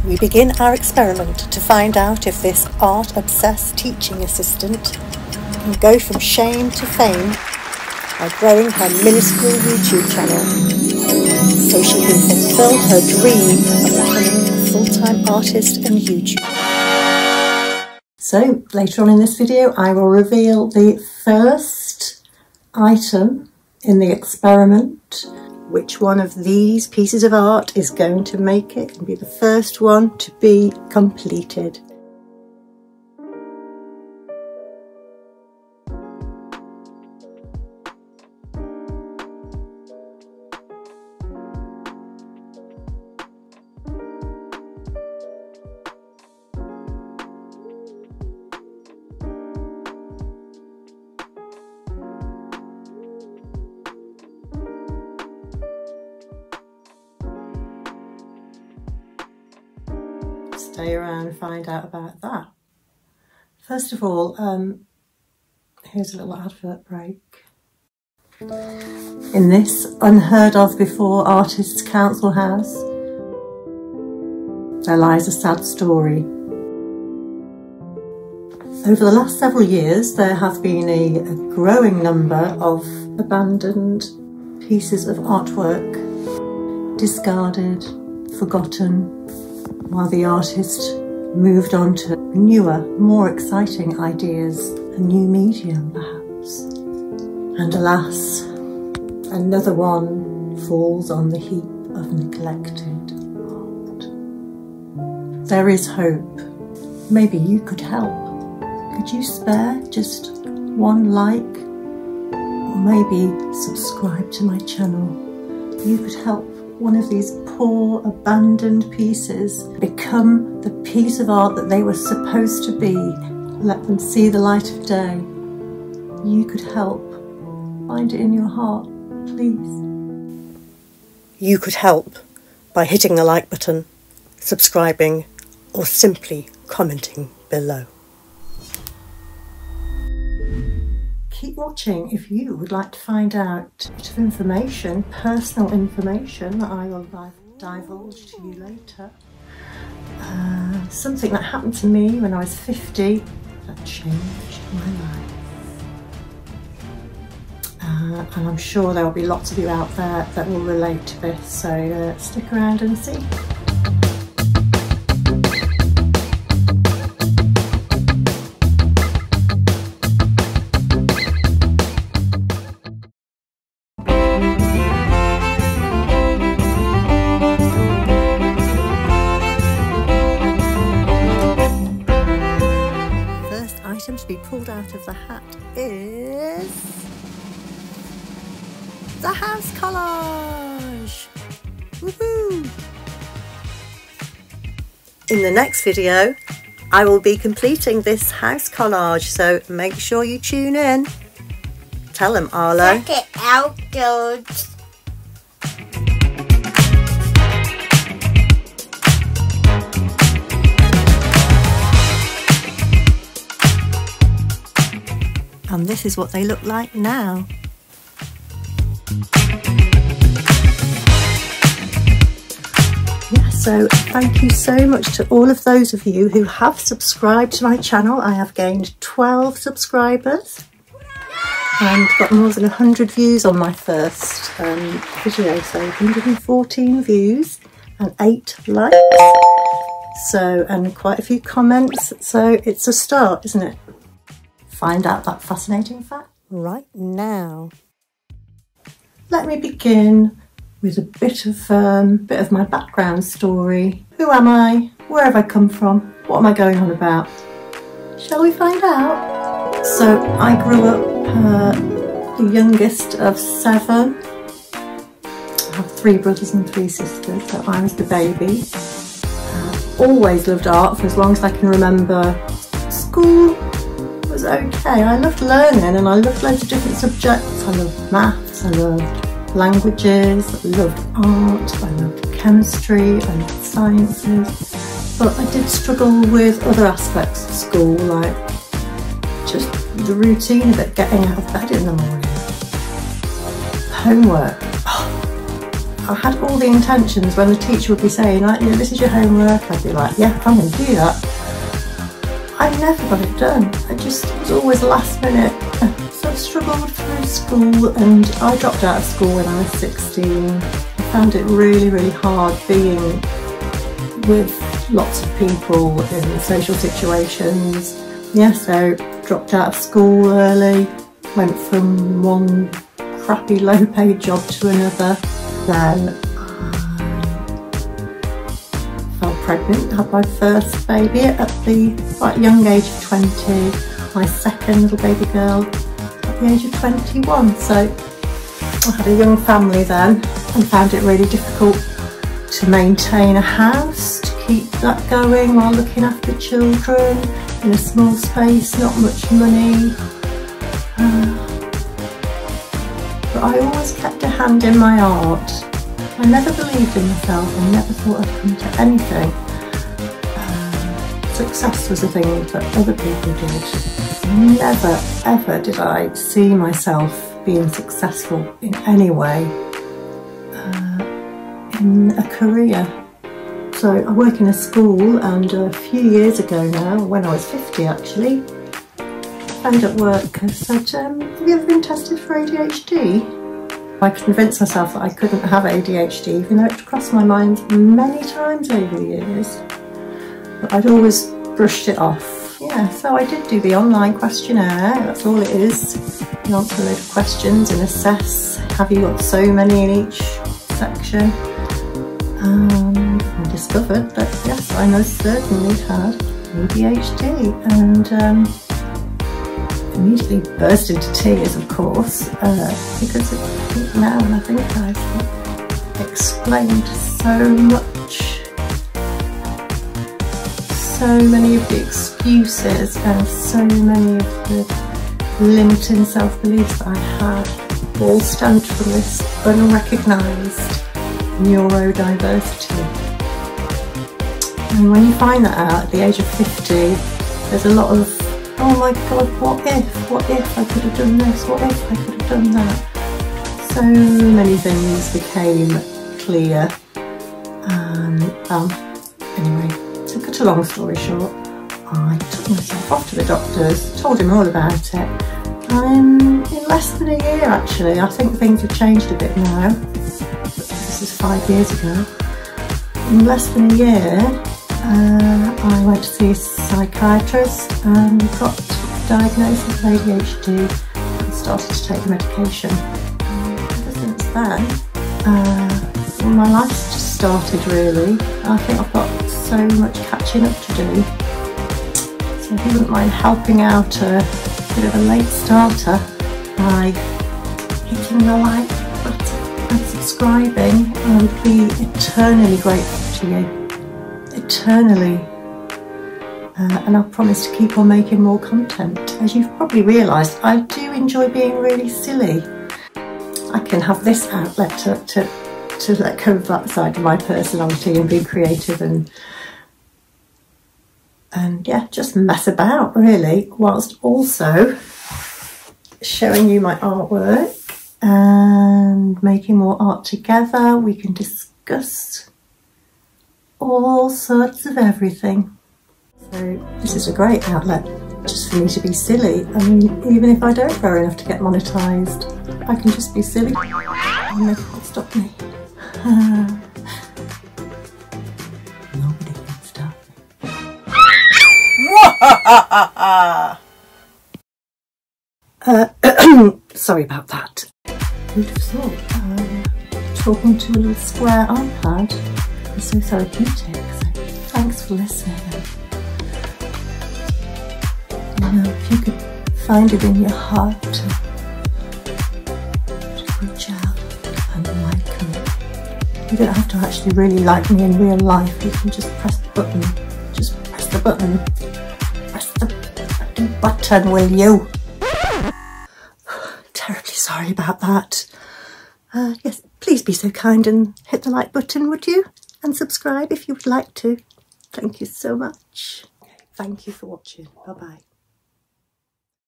We begin our experiment to find out if this art-obsessed teaching assistant can go from shame to fame by growing her minuscule YouTube channel so she can fulfill her dream of becoming a full-time artist and YouTuber. So later on in this video I will reveal the first item in the experiment. Which one of these pieces of art is going to make it and be the first one to be completed? Stay around and find out about that. First of all, here's a little advert break. In this unheard of before Artists Council house, there lies a sad story. Over the last several years, there have been a growing number of abandoned pieces of artwork, discarded, forgotten, while the artist moved on to newer, more exciting ideas, a new medium perhaps. And alas, another one falls on the heap of neglected art. There is hope. Maybe you could help. Could you spare just one like? Or maybe subscribe to my channel. You could help one of these poor abandoned pieces become the piece of art that they were supposed to be. Let them see the light of day. You could help. Find it in your heart, please. You could help by hitting the like button, subscribing, or simply commenting below. Keep watching if you would like to find out a bit of information, personal information that I will divulge to you later. Something that happened to me when I was 50 that changed my life. And I'm sure there will be lots of you out there that will relate to this, so stick around and see. To be pulled out of the hat is the house collage. Woohoo! In the next video I will be completing this house collage, so make sure you tune in. Tell them, Arlo. Check it out, dudes. And this is what they look like now. Yeah, so thank you so much to all of those of you who have subscribed to my channel. I have gained 12 subscribers and got more than 100 views on my first video, so 114 views and 8 likes. So, and quite a few comments, so it's a start, isn't it? Find out that fascinating fact right now. Let me begin with a bit of my background story. Who am I? Where have I come from? What am I going on about? Shall we find out? So I grew up the youngest of 7. I have 3 brothers and 3 sisters, so I was the baby. Always loved art for as long as I can remember. School was okay. I loved learning and I loved loads of different subjects. I loved maths, I loved languages, I loved art, I loved chemistry, I loved sciences. But I did struggle with other aspects of school, like just the routine of it, getting out of bed in the morning. Homework. I had all the intentions when the teacher would be saying, like, you know, this is your homework. I'd be like, yeah, I'm going to do that. I never got it done. It was always last minute. So I struggled through school, and I dropped out of school when I was 16. I found it really, really hard being with lots of people in social situations. Yeah, so dropped out of school early, went from one crappy low-paid job to another. Then I fell pregnant, had my first baby at the quite young age of 20, my second little baby girl at the age of 21. So I had a young family then and found it really difficult to maintain a house, to keep that going while looking after children in a small space, not much money. But I always kept a hand in my art. I never believed in myself and never thought I'd come to anything. Success was a thing that other people did. Never ever did I see myself being successful in any way in a career. So I work in a school, and a few years ago now, when I was 50 actually, I phoned at work and said, have you ever been tested for ADHD? I convinced myself that I couldn't have ADHD, even though it crossed my mind many times over the years. But I'd always brushed it off. Yeah, so I did do the online questionnaire, that's all it is. You answer a load of questions and assess, have you got so many in each section? I discovered that yes, I most certainly had ADHD, and immediately burst into tears, of course, because now I think I've explained so much, so many of the excuses and so many of the limiting self-beliefs that I had all stemmed from this unrecognised neurodiversity. And when you find that out at the age of 50, there's a lot of, oh my god, what if I could have done this, what if I could have done that. So many things became clear, and anyway, to cut a long story short, I took myself off to the doctors, told him all about it. In less than a year actually, I think things have changed a bit now, this is 5 years ago. In less than a year, I went to see a psychiatrist and got a diagnosis of ADHD and started to take the medication. Ever since then, well, my life's just started really. I think I've got so much catching up to do. So if you wouldn't mind helping out a bit of a late starter by hitting the like button and subscribing, I'd be eternally grateful to you. Eternally. And I promise to keep on making more content. As you've probably realised, I do enjoy being really silly. I can have this outlet to let go of that side of my personality and be creative and yeah, just mess about really, whilst also showing you my artwork and making more art together. We can discuss all sorts of everything. So this is a great outlet just for me to be silly. I mean, even if I don't grow enough to get monetised, I can just be silly and they can't stop me. Nobody can stop me. Sorry about that. Who'd have thought talking to a little square iPad is so therapeutic, so thanks for listening. You know, if you could find it in your heart to reach out and like me. You don't have to actually really like me in real life, you can just press the button. Just press the button. Press the button, will you? Terribly sorry about that. Yes, please be so kind and hit the like button, would you? And subscribe if you would like to. Thank you so much. Thank you for watching. Bye bye.